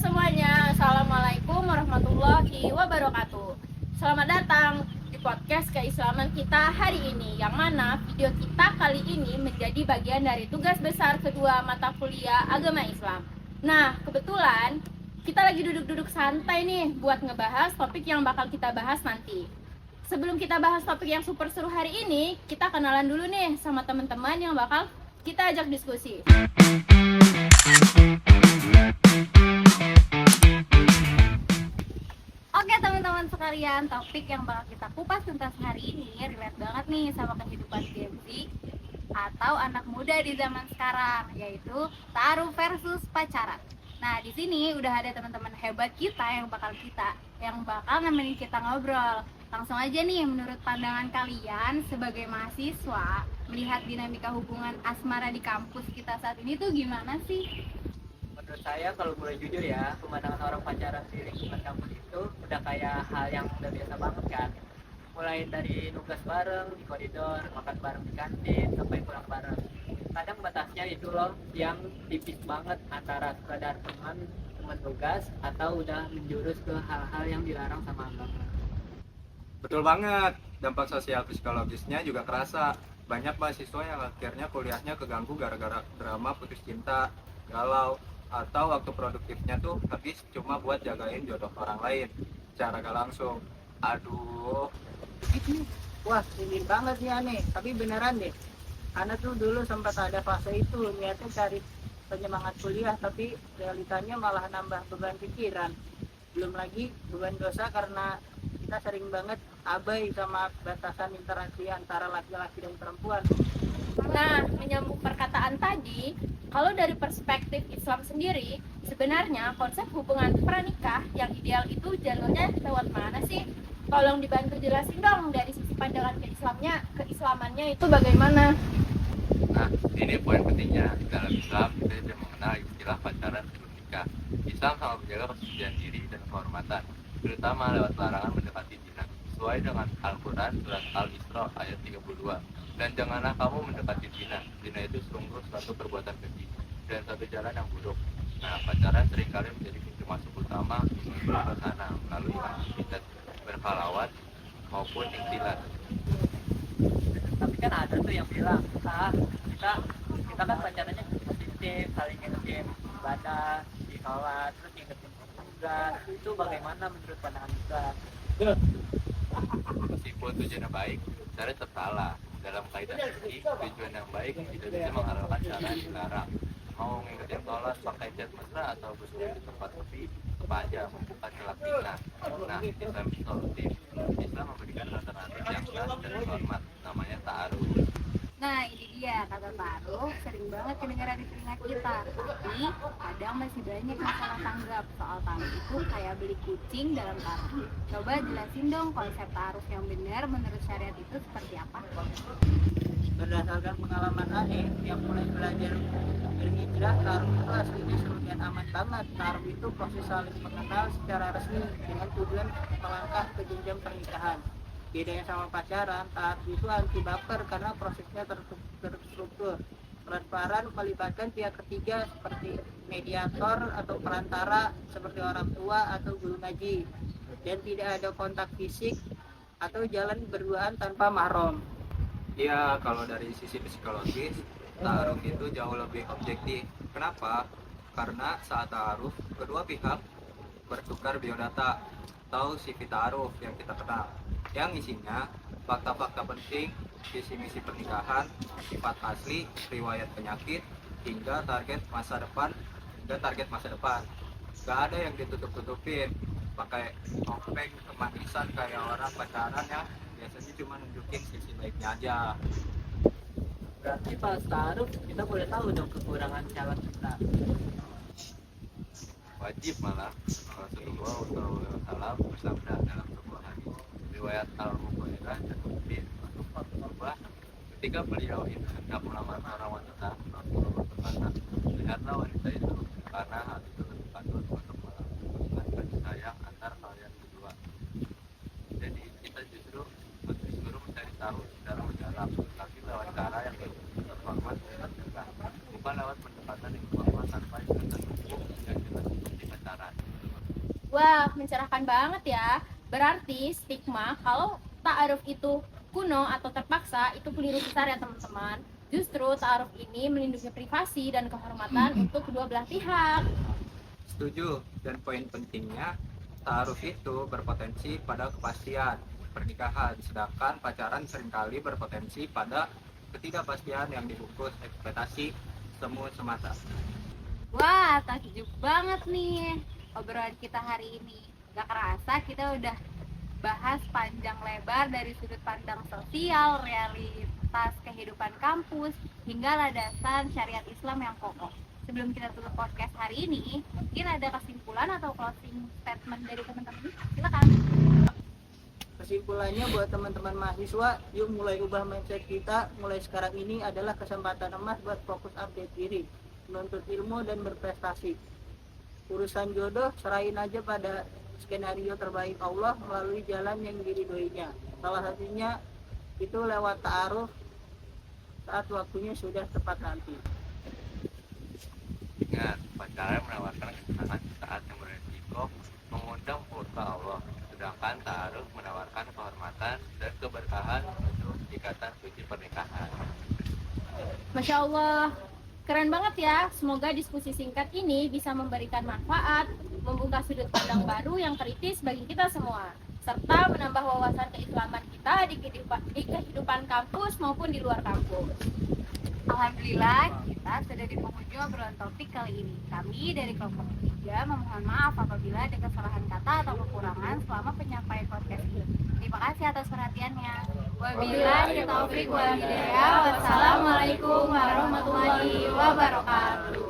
semuanya, Assalamualaikum warahmatullahi wabarakatuh. Selamat datang di podcast keislaman kita hari ini, yang mana video kita kali ini menjadi bagian dari tugas besar kedua mata kuliah agama Islam. Nah, kebetulan kita lagi duduk-duduk santai nih buat ngebahas topik yang bakal kita bahas nanti. Sebelum kita bahas topik yang super seru hari ini, kita kenalan dulu nih sama teman-teman yang bakal kita ajak diskusi. Oke teman-teman sekalian, topik yang bakal kita kupas tuntas hari ini relate banget nih sama kehidupan Gen Z atau anak muda di zaman sekarang, yaitu taruh versus pacaran. Nah, di sini udah ada teman-teman hebat kita yang bakal nemenin kita ngobrol. Langsung aja nih, menurut pandangan kalian sebagai mahasiswa, melihat dinamika hubungan asmara di kampus kita saat ini tuh gimana sih? Menurut saya, kalau boleh jujur ya, pemandangan orang pacaran di lingkungan kampus itu udah kayak hal yang udah biasa banget kan. Mulai dari nugas bareng di koridor, makan bareng di kantin, sampai pulang bareng. Kadang batasnya itu loh yang tipis banget antara sekadar teman tugas atau udah menjurus ke hal-hal yang dilarang sama agama. Betul banget, dampak sosial psikologisnya juga kerasa. Banyak mahasiswa yang akhirnya kuliahnya keganggu gara-gara drama putus cinta, galau, atau waktu produktifnya tuh habis cuma buat jagain jodoh orang lain secara gak langsung. Aduh, Wah, ingin banget nih aneh, tapi beneran deh. Ana tuh dulu sempat ada fase itu, niatnya cari penyemangat kuliah, tapi realitanya malah nambah beban pikiran. Belum lagi beban dosa karena kita sering banget abai sama batasan interaksi antara laki-laki dan perempuan. Nah, menyambung perkataan tadi, kalau dari perspektif Islam sendiri, sebenarnya konsep hubungan pranikah yang ideal itu jalurnya lewat mana sih? Tolong dibantu jelasin dong dari sisi pandangan keislamannya itu bagaimana? Nah, ini poin pentingnya. Dalam Islam, kita tidak mengenal istilah pacaran sebelum nikah. Islam sangat menjaga kesucian diri dan kehormatan, terutama lewat larangan mendekati zina, sesuai dengan Al-Quran surat Al-Isra ayat 32. Dan janganlah kamu mendekati zina. Zina itu sungguh suatu perbuatan keji dan satu jalan yang buruk. Nah, pacaran seringkali menjadi pintu masuk utama menuju ke sana melalui aktivitas berhalawat maupun ikhtilat. Tapi kan ada tuh yang bilang, kita kan pacarannya positif, saling ngingetin ibadah, di sholat, terus ngingetin tugas. Itu bagaimana menurut pandangan kita? Meskipun tujuannya baik, cara tetap salah. Dalam kaidah fikih, tujuan yang baik tidak bisa menghalalkan cara yang dilarang. Mau ngingetin sholat pakai cat mesra atau bersuara di tempat sepi, tetap aja membuka celah fitnah. Nah, Islam itu solutif. Islam memberikan alternatif yang jelas dan hormat, namanya ta'aruf. Nah, ini dia kata taruh sering banget kedengaran di telinga kita, tapi kadang masih banyak yang salah tanggap soal taruh itu kayak beli kucing dalam taruh. Coba jelasin dong konsep taruh yang benar menurut syariat itu seperti apa? Berdasarkan pengalaman aneh yang mulai belajar berhijrah, taruh itu aslinya seru dan aman banget. Taruh itu proses saling mengenal secara resmi dengan tujuan melangkah ke jenjang pernikahan. Bedanya sama pacaran, taruh itu anti baper karena prosesnya terstruktur, transparan, melibatkan pihak ketiga seperti mediator atau perantara seperti orang tua atau guru ngaji, dan tidak ada kontak fisik atau jalan berduaan tanpa mahram. ya kalau dari sisi psikologis, ta'aruf itu jauh lebih objektif. Kenapa? Karena saat ta'aruf, kedua pihak bertukar biodata atau CV ta'aruf yang kita kenal, yang isinya fakta-fakta penting, visi misi pernikahan, sifat asli, riwayat penyakit, hingga target masa depan. Gak ada yang ditutup-tutupin pakai topeng kemanisan kayak orang pacaran yang biasanya cuma nunjukin sisi baiknya aja. Berarti pas taruh kita boleh tahu dong kekurangan calon kita. Wajib malah. Rasulullah SAW bersabda dalam sebuah hadis riwayat Al-Bukhari dan Muslim, ketika beliau itu hendak melamar seorang wanita, Rasulullah berkata, lihatlah wanita itu karena hal itu lebih patut untuk melakukan kasih sayang antar kalian berdua. Jadi kita justru disuruh mencari tahu secara mendalam, tapi lewat cara yang terhormat dan tegak, bukan lewat pendekatan yang formal tanpa ikatan hukum dan jelas seperti pacaran. menyenangkan banget ya. Berarti stigma kalau ta'aruf itu kuno atau terpaksa itu keliru besar ya teman-teman. Justru ta'aruf ini melindungi privasi dan kehormatan untuk kedua belah pihak. Setuju, dan poin pentingnya, ta'aruf itu berpotensi pada kepastian pernikahan, sedangkan pacaran seringkali berpotensi pada ketidakpastian yang dibungkus ekspektasi semu semata. Wah, takjub banget nih obrolan kita hari ini. Gak kerasa kita udah bahas panjang lebar dari sudut pandang sosial, realitas kehidupan kampus, hingga landasan syariat Islam yang kokoh. Sebelum kita tutup podcast hari ini, mungkin ada kesimpulan atau closing statement dari teman-teman? Silakan. Kesimpulannya buat teman-teman mahasiswa, yuk mulai ubah mindset kita. Mulai sekarang ini adalah kesempatan emas buat fokus update diri, menuntut ilmu dan berprestasi. Urusan jodoh serahin aja pada skenario terbaik Allah melalui jalan yang diridhoinya. Salah satunya itu lewat ta'aruf saat waktunya sudah tepat nanti. Ingat, pacaran menawarkan kesenangan saat yang beresiko mengundang murka Allah, sedangkan ta'aruf menawarkan kehormatan dan keberkahan menuju ikatan suci pernikahan. Masya Allah, keren banget ya. Semoga diskusi singkat ini bisa memberikan manfaat, membuka sudut pandang baru yang kritis bagi kita semua, serta menambah wawasan keislaman kita di kehidupan kampus maupun di luar kampus. Alhamdulillah, kita sudah di penghujung obrolan topik kali ini. Kami dari kelompok 3 memohon maaf apabila ada kesalahan kata atau kekurangan selama penyampaian podcast ini. Terima kasih atas perhatiannya. Wabillahi taufiq wal hidayah. Wassalamualaikum warahmatullahi wabarakatuh.